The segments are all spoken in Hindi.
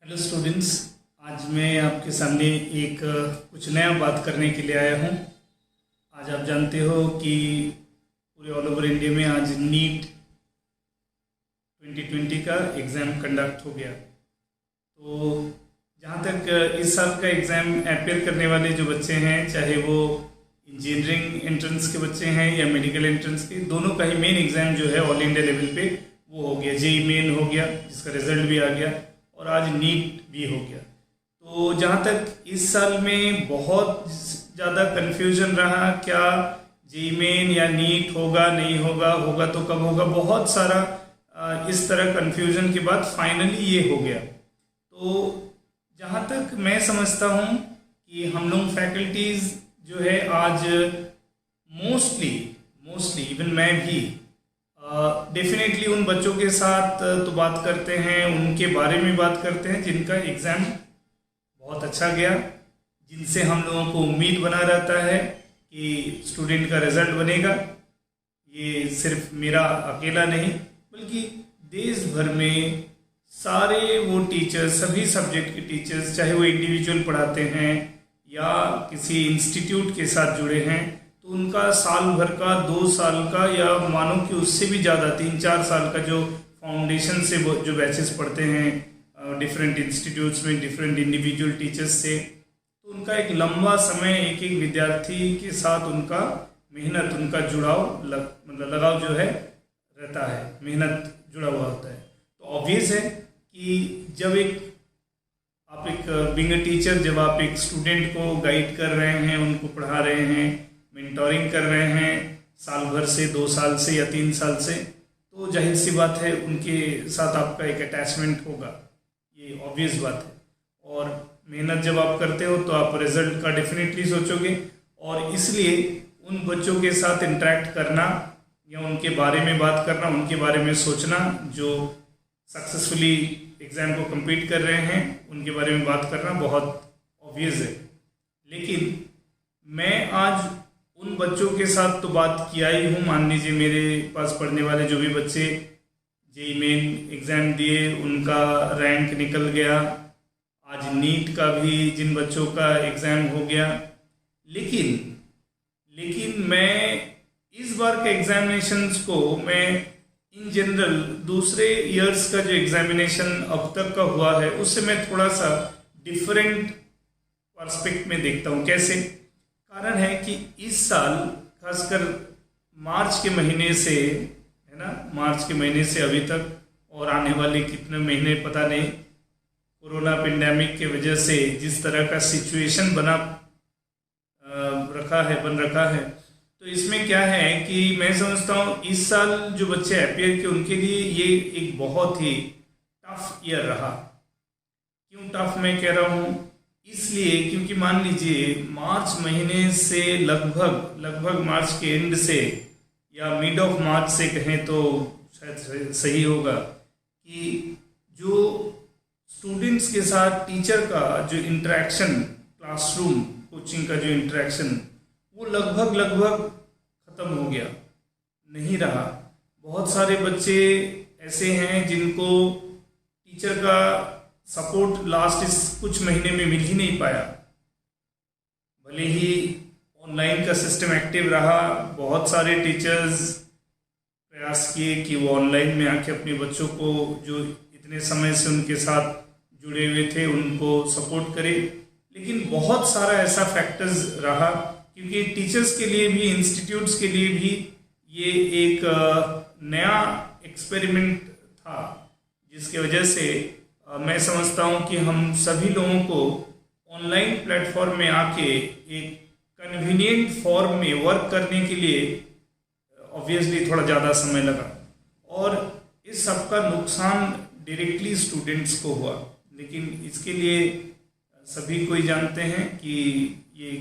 Hello students. आज मैं आपके सामने एक कुछ नया बात करने के लिए आया हूँ। आज आप जानते हो कि पूरे ऑल ओवर इंडिया में आज नीट 2020 का एग्ज़ाम कंडक्ट हो गया। तो जहाँ तक इस साल का एग्ज़ाम अपेयर करने वाले जो बच्चे हैं, चाहे वो इंजीनियरिंग एंट्रेंस के बच्चे हैं या मेडिकल एंट्रेंस के, दोनों का ही मेन एग्ज़ाम जो है ऑल इंडिया लेवल पे वो हो गया। जेई मेन हो गया, जिसका रिजल्ट भी आ गया, और आज नीट भी हो गया। तो जहाँ तक इस साल में बहुत ज़्यादा कन्फ्यूजन रहा, क्या जेई मेन या नीट होगा, नहीं होगा, होगा तो कब होगा, बहुत सारा इस तरह कन्फ्यूजन के बाद फाइनली ये हो गया। तो जहाँ तक मैं समझता हूँ कि हम लोग फैकल्टीज़ जो है आज मोस्टली इवन मैं भी डेफिनेटली उन बच्चों के साथ तो बात करते हैं, उनके बारे में बात करते हैं जिनका एग्ज़ाम बहुत अच्छा गया, जिनसे हम लोगों को उम्मीद बना रहता है कि स्टूडेंट का रिज़ल्ट बनेगा। ये सिर्फ मेरा अकेला नहीं, बल्कि देश भर में सारे वो टीचर्स, सभी सब्जेक्ट के टीचर्स, चाहे वो इंडिविजुअल पढ़ाते हैं या किसी इंस्टीट्यूट के साथ जुड़े हैं, तो उनका साल भर का, 2 साल का, या मानो कि उससे भी ज़्यादा 3-4 साल का जो फाउंडेशन से जो बैचेस पढ़ते हैं डिफरेंट इंस्टीट्यूट्स में, डिफरेंट इंडिविजुअल टीचर्स से, तो उनका एक लंबा समय एक एक विद्यार्थी के साथ उनका मेहनत, उनका जुड़ाव मतलब लगाव जो है रहता है, मेहनत जुड़ा हुआ होता है। तो ऑब्वियस है कि जब आप एक बीइंग अ टीचर, जब आप एक स्टूडेंट को गाइड कर रहे हैं, उनको पढ़ा रहे हैं, मेंटोरिंग कर रहे हैं साल भर से, 2 साल से या 3 साल से, तो जाहिर सी बात है उनके साथ आपका एक अटैचमेंट होगा, ये ऑब्वियस बात है। और मेहनत जब आप करते हो तो आप रिजल्ट का डेफिनेटली सोचोगे, और इसलिए उन बच्चों के साथ इंटरेक्ट करना या उनके बारे में बात करना, उनके बारे में सोचना, जो सक्सेसफुली एग्ज़ाम को कंप्लीट कर रहे हैं, उनके बारे में बात करना बहुत ऑब्वियस है। लेकिन मैं आज उन बच्चों के साथ तो बात किया ही हूँ। मान लीजिए मेरे पास पढ़ने वाले जो भी बच्चे जेई मेन एग्ज़ाम दिए, उनका रैंक निकल गया, आज नीट का भी जिन बच्चों का एग्ज़ाम हो गया। लेकिन मैं इस बार के एग्जामिनेशंस को मैं इन जनरल दूसरे ईयर्स का जो एग्जामिनेशन अब तक का हुआ है उससे मैं थोड़ा सा डिफरेंट पर्सपेक्ट में देखता हूँ। कैसे? कारण है कि इस साल खासकर मार्च के महीने से, है ना, मार्च के महीने से अभी तक, और आने वाले कितने महीने पता नहीं, कोरोना पेंडेमिक के वजह से जिस तरह का सिचुएशन बन रखा है, तो इसमें क्या है कि मैं समझता हूँ इस साल जो बच्चे अपियर किए उनके लिए ये एक बहुत ही टफ ईयर रहा। क्यों टफ मैं कह रहा हूँ? इसलिए क्योंकि मान लीजिए मार्च महीने से लगभग मार्च के एंड से या मिड ऑफ मार्च से कहें तो शायद सही होगा, कि जो स्टूडेंट्स के साथ टीचर का जो इंटरेक्शन, क्लासरूम कोचिंग का जो इंटरेक्शन, वो लगभग ख़त्म हो गया, नहीं रहा। बहुत सारे बच्चे ऐसे हैं जिनको टीचर का सपोर्ट लास्ट इस कुछ महीने में मिल ही नहीं पाया। भले ही ऑनलाइन का सिस्टम एक्टिव रहा, बहुत सारे टीचर्स प्रयास किए कि वो ऑनलाइन में आके अपने बच्चों को जो इतने समय से उनके साथ जुड़े हुए थे उनको सपोर्ट करे, लेकिन बहुत सारा ऐसा फैक्टर्स रहा, क्योंकि टीचर्स के लिए भी, इंस्टीट्यूट्स के लिए भी ये एक नया एक्सपेरिमेंट था, जिसकी वजह से मैं समझता हूँ कि हम सभी लोगों को ऑनलाइन प्लेटफॉर्म में आके एक कन्वीनियंट फॉर्म में वर्क करने के लिए ऑब्वियसली थोड़ा ज़्यादा समय लगा, और इस सब का नुकसान डायरेक्टली स्टूडेंट्स को हुआ। लेकिन इसके लिए सभी कोई जानते हैं कि ये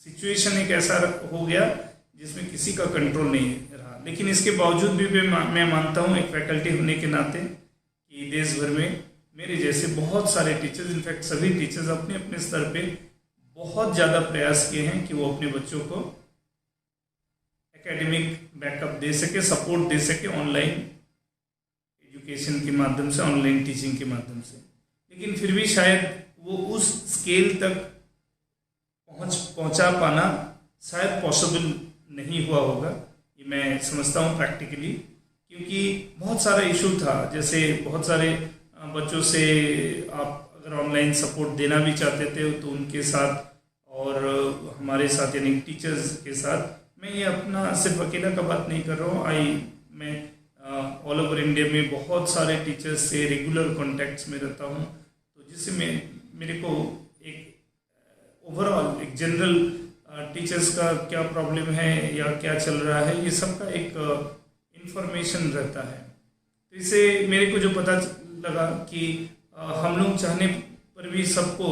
सिचुएशन एक ऐसा हो गया जिसमें किसी का कंट्रोल नहीं रहा। लेकिन इसके बावजूद भी मैं मानता हूँ एक फैकल्टी होने के नाते कि देश भर में मेरे जैसे बहुत सारे टीचर्स, इनफैक्ट सभी टीचर्स अपने अपने स्तर पे बहुत ज़्यादा प्रयास किए हैं कि वो अपने बच्चों को एकेडमिक बैकअप दे सके, सपोर्ट दे सके ऑनलाइन एजुकेशन के माध्यम से, ऑनलाइन टीचिंग के माध्यम से। लेकिन फिर भी शायद वो उस स्केल तक पहुंचा पाना शायद पॉसिबल नहीं हुआ होगा, ये मैं समझता हूँ प्रैक्टिकली, क्योंकि बहुत सारा इशू था। जैसे बहुत सारे बच्चों से आप अगर ऑनलाइन सपोर्ट देना भी चाहते थे तो उनके साथ और हमारे साथ यानी टीचर्स के साथ, मैं ये अपना सिर्फ अकेला का बात नहीं कर रहा हूँ, मैं ऑल ओवर इंडिया में बहुत सारे टीचर्स से रेगुलर कॉन्टैक्ट्स में रहता हूँ, तो जिससे मेरे को एक ओवरऑल एक जनरल टीचर्स का क्या प्रॉब्लम है या क्या चल रहा है, ये सब का एक इंफॉर्मेशन रहता है। तो इससे मेरे को जो पता लगा कि हम लोग चाहने पर भी सबको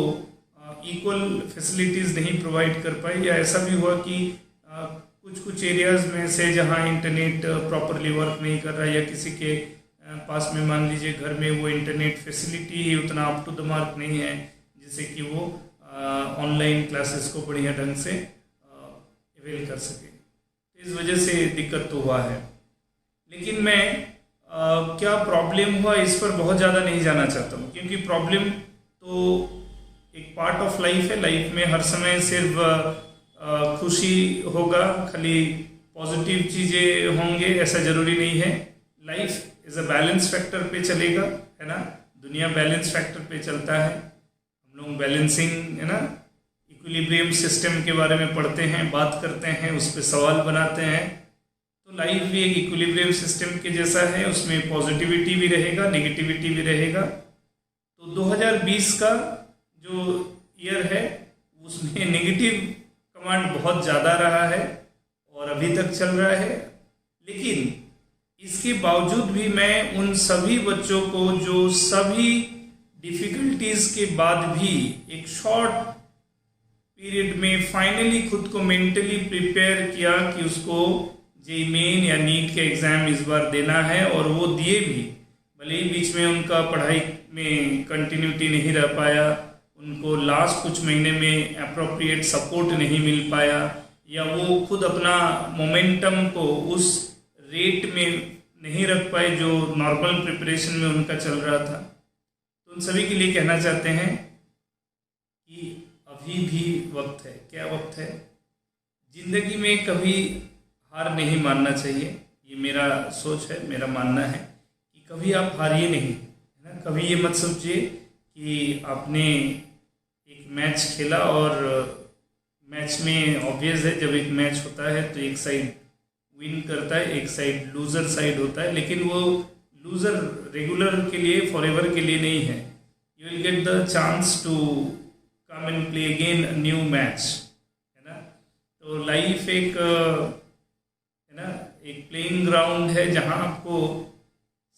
इक्वल फैसिलिटीज़ नहीं प्रोवाइड कर पाए, या ऐसा भी हुआ कि कुछ एरियाज़ में से जहाँ इंटरनेट प्रॉपरली वर्क नहीं कर रहा है, या किसी के पास में मान लीजिए घर में वो इंटरनेट फैसिलिटी ही उतना अप टू द मार्क नहीं है जिससे कि वो ऑनलाइन क्लासेस को बढ़िया ढंग से अवेल कर सके। इस वजह से दिक्कत तो हुआ है, लेकिन मैं क्या प्रॉब्लम हुआ इस पर बहुत ज़्यादा नहीं जाना चाहता हूँ, क्योंकि प्रॉब्लम तो एक पार्ट ऑफ लाइफ है। लाइफ में हर समय सिर्फ खुशी होगा, खाली पॉजिटिव चीज़ें होंगे ऐसा ज़रूरी नहीं है। Life is a balance factor पे चलेगा, है ना, दुनिया बैलेंस फैक्टर पे चलता है। हम लोग बैलेंसिंग, है ना, इक्विलिब्रियम सिस्टम के बारे में पढ़ते हैं, बात करते हैं, उस पर सवाल बनाते हैं। तो लाइफ भी एक इक्विलिब्रियम सिस्टम के जैसा है, उसमें पॉजिटिविटी भी रहेगा, नेगेटिविटी भी रहेगा। तो 2020 का जो ईयर है उसमें नेगेटिव कमांड बहुत ज़्यादा रहा है और अभी तक चल रहा है, लेकिन इसके बावजूद भी मैं उन सभी बच्चों को जो सभी डिफ़िकल्टीज़ के बाद भी एक शॉर्ट पीरियड में फाइनली खुद को मेंटली प्रिपेयर किया कि उसको जेईई मेन या नीट के एग्ज़ाम इस बार देना है, और वो दिए भी। भले ही बीच में उनका पढ़ाई में कंटिन्यूटी नहीं रह पाया, उनको लास्ट कुछ महीने में अप्रोप्रिएट सपोर्ट नहीं मिल पाया, या वो खुद अपना मोमेंटम को उस रेट में नहीं रख पाए जो नॉर्मल प्रिपरेशन में उनका चल रहा था। तो उन सभी के लिए कहना चाहते हैं कि अभी भी वक्त है। क्या वक्त है? जिंदगी में कभी हार नहीं मानना चाहिए, ये मेरा सोच है, मेरा मानना है कि कभी आप हारिए नहीं, है ना। कभी ये मत सोचिए कि आपने एक मैच खेला और मैच में ऑब्वियस है जब एक मैच होता है तो एक साइड विन करता है, एक साइड लूज़र साइड होता है, लेकिन वो लूज़र रेगुलर के लिए, फॉरएवर के लिए नहीं है। You will get the chance to come and play again a new match, है ना। तो लाइफ एक, है ना, एक प्लेइंग ग्राउंड है जहाँ आपको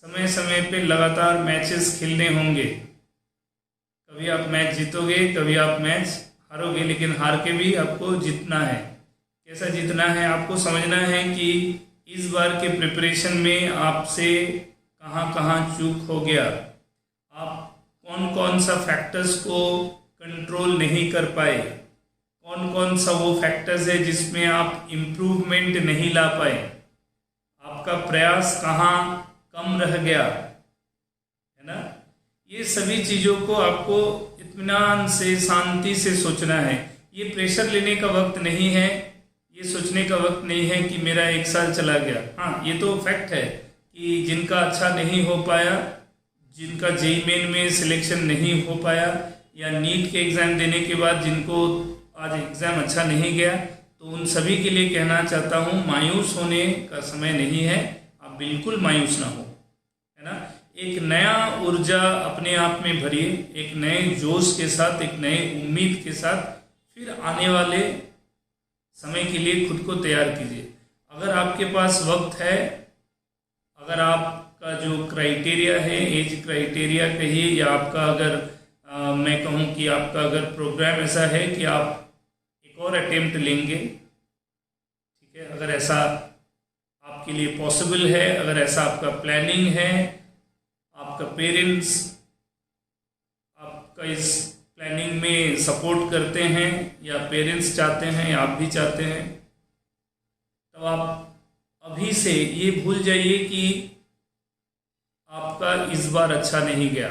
समय समय पे लगातार मैचेस खेलने होंगे। कभी आप मैच जीतोगे, कभी आप मैच हारोगे, लेकिन हार के भी आपको जीतना है। कैसा जीतना है? आपको समझना है कि इस बार के प्रिपरेशन में आपसे कहाँ कहाँ चूक हो गया, आप कौन कौन सा फैक्टर्स को कंट्रोल नहीं कर पाए, कौन कौन सा वो फैक्टर्स है जिसमें आप इम्प्रूवमेंट नहीं ला पाए, आपका प्रयास कहाँ कम रह गया, है ना। ये सभी चीज़ों को आपको इत्मीनान से, शांति से सोचना है। ये प्रेशर लेने का वक्त नहीं है, ये सोचने का वक्त नहीं है कि मेरा एक साल चला गया। हाँ, ये तो फैक्ट है कि जिनका अच्छा नहीं हो पाया, जिनका जेईई मेन में सिलेक्शन नहीं हो पाया, या नीट के एग्ज़ाम देने के बाद जिनको आज एग्ज़ाम अच्छा नहीं गया, तो उन सभी के लिए कहना चाहता हूँ, मायूस होने का समय नहीं है। आप बिल्कुल मायूस ना हो, है ना। एक नया ऊर्जा अपने आप में भरिए, एक नए जोश के साथ, एक नए उम्मीद के साथ फिर आने वाले समय के लिए खुद को तैयार कीजिए। अगर आपके पास वक्त है, अगर आपका जो क्राइटेरिया है, एज क्राइटेरिया कहिए, या आपका अगर मैं कहूँ कि आपका अगर प्रोग्राम ऐसा है कि आप एक और अटेम्प्ट लेंगे, ठीक है, अगर ऐसा आपके लिए पॉसिबल है, अगर ऐसा आपका प्लानिंग है, आपका पेरेंट्स आपका इस प्लानिंग में सपोर्ट करते हैं, या पेरेंट्स चाहते हैं, या आप भी चाहते हैं, तो आप अभी से ये भूल जाइए कि आपका इस बार अच्छा नहीं गया।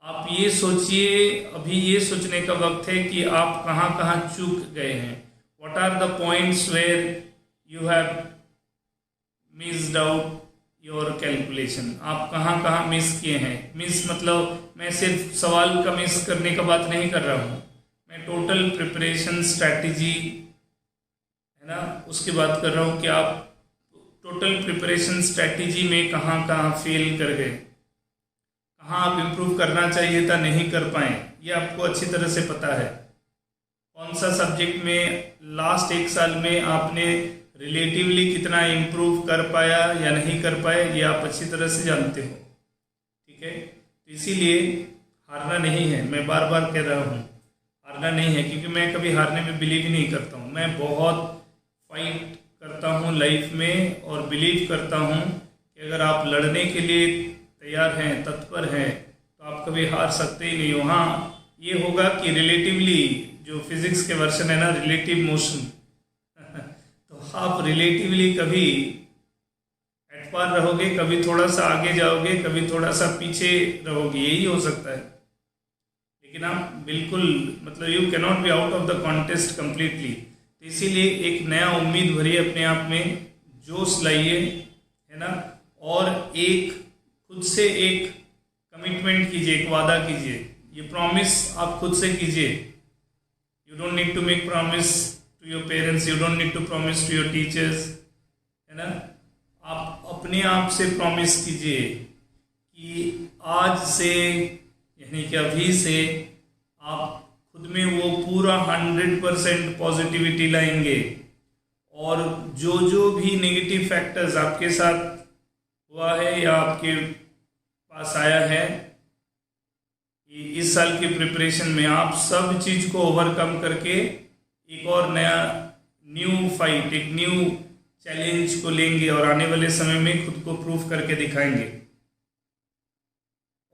आप ये सोचिए, अभी ये सोचने का वक्त है कि आप कहाँ कहाँ चूक गए हैं। What are the points where you have missed out your calculation. आप कहाँ कहाँ मिस किए हैं। मिस मतलब मैं सिर्फ सवाल का मिस करने का बात नहीं कर रहा हूँ, मैं टोटल प्रिपरेशन स्ट्रैटेजी है ना उसकी बात कर रहा हूँ कि आप टोटल प्रिपरेशन स्ट्रैटेजी में कहाँ कहाँ फेल कर गए, कहाँ आप इम्प्रूव करना चाहिए था नहीं कर पाए। ये आपको अच्छी तरह से पता है। कौन सा सब्जेक्ट में लास्ट एक साल में आपने रिलेटिवली कितना इम्प्रूव कर पाया या नहीं कर पाया, ये आप अच्छी तरह से जानते हो। ठीक है, तो इसीलिए हारना नहीं है। मैं बार बार कह रहा हूँ हारना नहीं है, क्योंकि मैं कभी हारने में बिलीव ही नहीं करता हूँ। मैं बहुत फाइट करता हूँ लाइफ में और बिलीव करता हूँ कि अगर आप लड़ने के लिए तैयार हैं, तत्पर हैं, तो आप कभी हार सकते ही नहीं हो। हाँ, ये होगा कि रिलेटिवली, जो फिजिक्स के वर्शन है ना, रिलेटिव मोशन तो आप रिलेटिवली कभी एट पार रहोगे, कभी थोड़ा सा आगे जाओगे, कभी थोड़ा सा पीछे रहोगे, यही हो सकता है। लेकिन आप बिल्कुल मतलब you can not be out of the contest completely. तो इसीलिए एक नया उम्मीद भरिए, अपने आप में जोश लाइए, है ना, और एक खुद से एक कमिटमेंट कीजिए, एक वादा कीजिए। ये प्रॉमिस आप खुद से कीजिए। You don't need to make promise to your parents, you don't need to promise to your teachers, है ना। आप अपने आप से प्रॉमिस कीजिए कि आज से, यानी कि अभी से आप खुद में वो पूरा 100% पॉजिटिविटी लाएंगे। और जो जो भी नेगेटिव फैक्टर्स आपके साथ हुआ है या आपके पास आया है इस साल की प्रिपरेशन में, आप सब चीज को ओवरकम करके एक और नया न्यू फाइट, एक न्यू चैलेंज को लेंगे और आने वाले समय में खुद को प्रूव करके दिखाएंगे।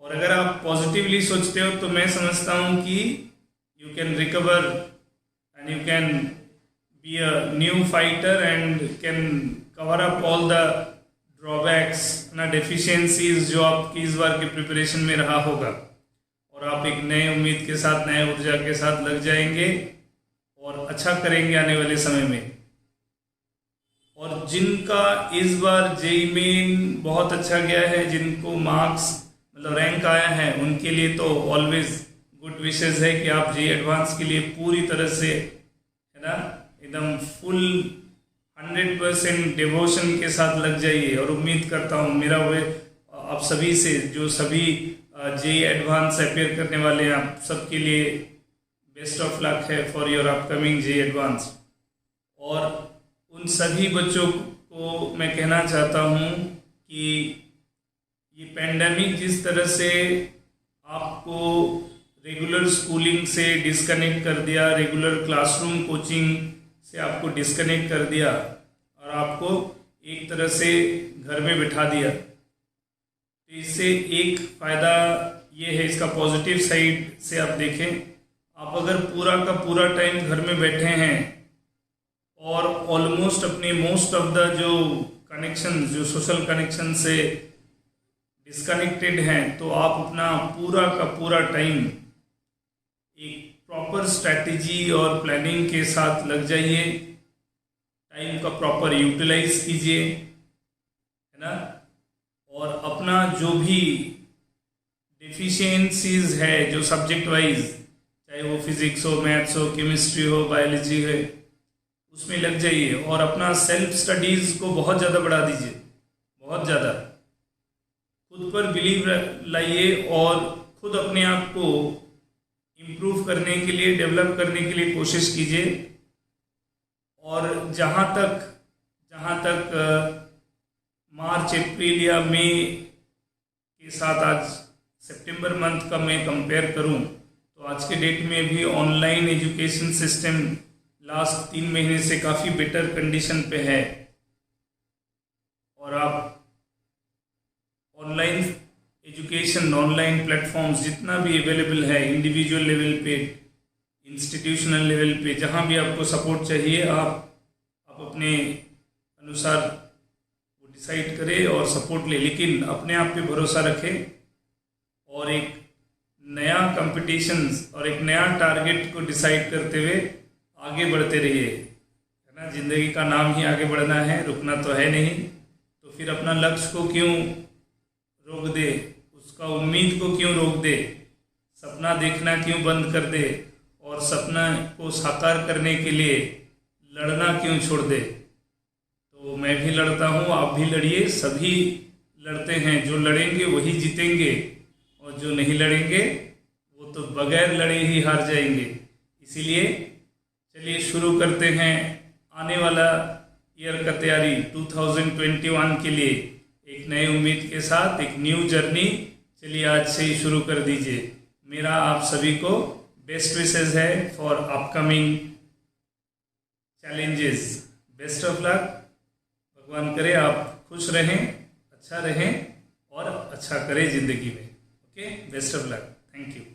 और अगर आप पॉजिटिवली सोचते हो तो मैं समझता हूं कि you can recover and you can be a new fighter and can cover up all the drawbacks ना, डेफिशिएंसीज जो आपकी इस बार की प्रिपरेशन में रहा होगा। और आप एक नए उम्मीद के साथ, नए ऊर्जा के साथ लग जाएंगे और अच्छा करेंगे आने वाले समय में। और जिनका इस बार जेईई मेन बहुत अच्छा गया है, जिनको मार्क्स मतलब रैंक आया है, उनके लिए तो ऑलवेज गुड विशेस है कि आप जेईई एडवांस के लिए पूरी तरह से, है ना, एकदम फुल 100% डिवोशन के साथ लग जाइए। और उम्मीद करता हूँ मेरा वे आप सभी से, जो सभी जेईई एडवांस अपेयर करने वाले हैं, आप सबके लिए बेस्ट ऑफ लक है for your upcoming JEE advance. और उन सभी बच्चों को मैं कहना चाहता हूँ कि ये पैंडेमिक जिस तरह से आपको रेगुलर स्कूलिंग से डिस्कनेक्ट कर दिया, रेगुलर क्लासरूम कोचिंग से आपको डिस्कनेक्ट कर दिया और आपको एक तरह से घर में बिठा दिया, तो इससे एक फ़ायदा ये है, इसका पॉजिटिव साइड से आप देखें, आप अगर पूरा का पूरा टाइम घर में बैठे हैं और ऑलमोस्ट अपने मोस्ट ऑफ द जो कनेक्शन, जो सोशल कनेक्शन से डिस्कनेक्टेड हैं, तो आप अपना पूरा का पूरा टाइम एक प्रॉपर स्ट्रैटेजी और प्लानिंग के साथ लग जाइए, टाइम का प्रॉपर यूटिलाइज कीजिए, है ना। और अपना जो भी डिफिशियंसीज है जो सब्जेक्ट वाइज, चाहे वो फिजिक्स हो, मैथ्स हो, केमिस्ट्री हो, बायोलॉजी है, उसमें लग जाइए और अपना सेल्फ स्टडीज़ को बहुत ज़्यादा बढ़ा दीजिए, बहुत ज़्यादा खुद पर बिलीव लाइए और खुद अपने आप को इम्प्रूव करने के लिए, डेवलप करने के लिए कोशिश कीजिए। और जहाँ तक मार्च, अप्रैल या मई के साथ आज सितंबर मंथ का मैं कंपेयर करूं, तो आज के डेट में भी ऑनलाइन एजुकेशन सिस्टम लास्ट 3 महीने से काफ़ी बेटर कंडीशन पे है। और आप ऑनलाइन एजुकेशन, ऑनलाइन प्लेटफॉर्म्स जितना भी अवेलेबल है, इंडिविजुअल लेवल पे, इंस्टीट्यूशनल लेवल पे, जहाँ भी आपको सपोर्ट चाहिए, आप अपने अनुसार वो डिसाइड करें और सपोर्ट ले, लेकिन अपने आप पे भरोसा रखें और एक कंपटीशंस और एक नया टारगेट को डिसाइड करते हुए आगे बढ़ते रहिए, है ना। जिंदगी का नाम ही आगे बढ़ना है, रुकना तो है नहीं। तो फिर अपना लक्ष्य को क्यों रोक दे, उसका उम्मीद को क्यों रोक दे, सपना देखना क्यों बंद कर दे, और सपना को साकार करने के लिए लड़ना क्यों छोड़ दे। तो मैं भी लड़ता हूँ, आप भी लड़िए, सभी लड़ते हैं। जो लड़ेंगे वही जीतेंगे, और जो नहीं लड़ेंगे वो तो बगैर लड़े ही हार जाएंगे। इसीलिए चलिए शुरू करते हैं आने वाला ईयर का तैयारी 2021 के लिए एक नई उम्मीद के साथ, एक न्यू जर्नी। चलिए आज से ही शुरू कर दीजिए। मेरा आप सभी को बेस्ट विशेस है for upcoming challenges. Best of luck. भगवान करे आप खुश रहें, अच्छा रहें और अच्छा करें जिंदगी में। Okay, best of luck. Thank you.